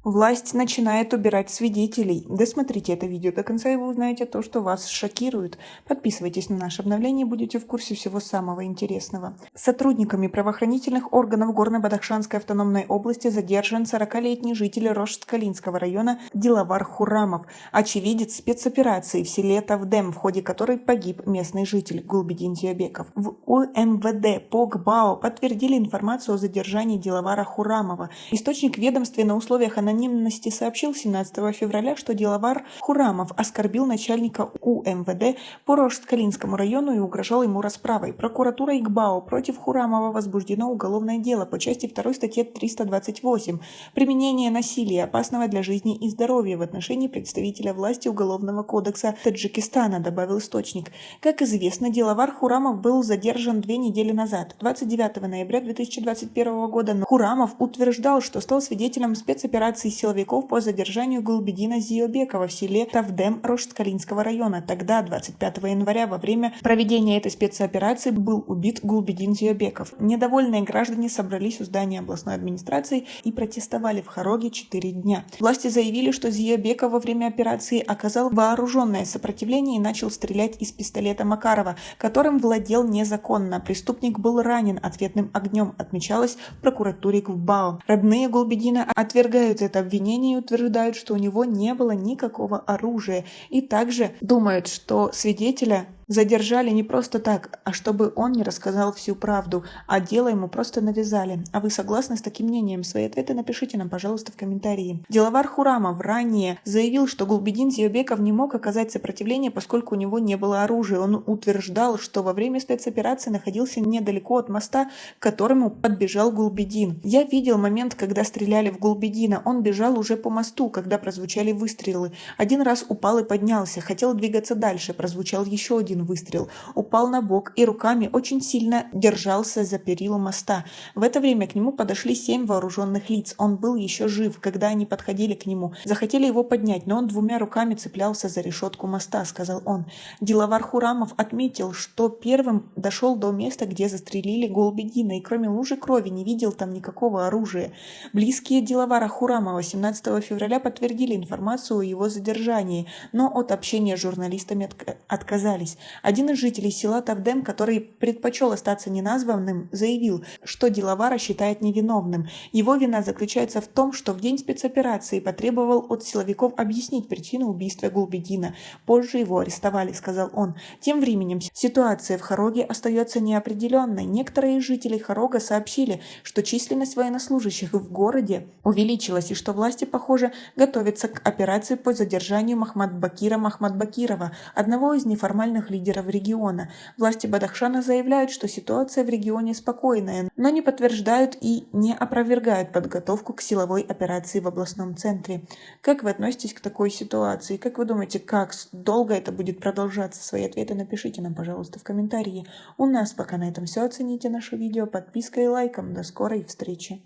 Власть начинает убирать свидетелей. Досмотрите это видео до конца, и вы узнаете то, что вас шокирует. Подписывайтесь на наше обновление, будете в курсе всего самого интересного. Сотрудниками правоохранительных органов Горно-Бадахшанской автономной области задержан 40-летний житель Рошт-Калинского района Дилавар Хурамов, очевидец спецоперации в селе Тавдем, в ходе которой погиб местный житель Гулбидин Зиобеков. В УМВД по ГБАО подтвердили информацию о задержании Дилавара Хурамова. Источник ведомства на условиях анонимности сообщил 17 февраля, что Дилавар Хурамов оскорбил начальника УМВД по Рошт-Калинскому району и угрожал ему расправой. Прокуратурой ГБАО против Хурамова возбуждено уголовное дело по части 2 статьи 328 «Применение насилия, опасного для жизни и здоровья в отношении представителя власти Уголовного кодекса Таджикистана», добавил источник. Как известно, Дилавар Хурамов был задержан 2 недели назад. 29 ноября 2021 года Хурамов утверждал, что стал свидетелем спецоперации силовиков по задержанию Гулбидина Зиобекова в селе Тавдем Рошт-Калинского района. Тогда, 25 января, во время проведения этой спецоперации был убит Гулбидин Зиобеков. Недовольные граждане собрались у здания областной администрации и протестовали в Хороге 4 дня. Власти заявили, что Зиобеков во время операции оказал вооруженное сопротивление и начал стрелять из пистолета Макарова, которым владел незаконно. Преступник был ранен ответным огнем, отмечалось в прокуратуре ГБАО. Родные Гулбидина отвергают это обвинение и утверждают, что у него не было никакого оружия, и также думают, что свидетеля задержали не просто так, а чтобы он не рассказал всю правду, а дело ему просто навязали. А вы согласны с таким мнением? Свои ответы напишите нам, пожалуйста, в комментарии. Дилавар Хурамов ранее заявил, что Гулбидин Зиобеков не мог оказать сопротивление, поскольку у него не было оружия. Он утверждал, что во время спецоперации находился недалеко от моста, к которому подбежал Гулбидин. «Я видел момент, когда стреляли в Гулбидина. Он бежал уже по мосту, когда прозвучали выстрелы. Один раз упал и поднялся, хотел двигаться дальше, прозвучал еще один выстрел, упал на бок и руками очень сильно держался за перила моста. В это время к нему подошли 7 вооруженных лиц. Он был еще жив, когда они подходили к нему. Захотели его поднять, но он 2 руками цеплялся за решетку моста», — сказал он. Дилавар Хурамов отметил, что первым дошел до места, где застрелили Гулбидина, и кроме лужи крови не видел там никакого оружия. Близкие Дилавара Хурамова 17 февраля подтвердили информацию о его задержании, но от общения с журналистами отказались. Один из жителей села Тавдем, который предпочел остаться неназванным, заявил, что Дилавара считает невиновным. Его вина заключается в том, что в день спецоперации потребовал от силовиков объяснить причину убийства Гулбидина. Позже его арестовали, сказал он. Тем временем ситуация в Хороге остается неопределенной. Некоторые жители Хорога сообщили, что численность военнослужащих в городе увеличилась и что власти, похоже, готовятся к операции по задержанию Махмад-Бакирова, одного из неформальных лидеров региона. Власти Бадахшана заявляют, что ситуация в регионе спокойная, но не подтверждают и не опровергают подготовку к силовой операции в областном центре. Как вы относитесь к такой ситуации? Как вы думаете, как долго это будет продолжаться? Свои ответы напишите нам, пожалуйста, в комментарии. У нас пока на этом все. Оцените наше видео подпиской и лайком. До скорой встречи.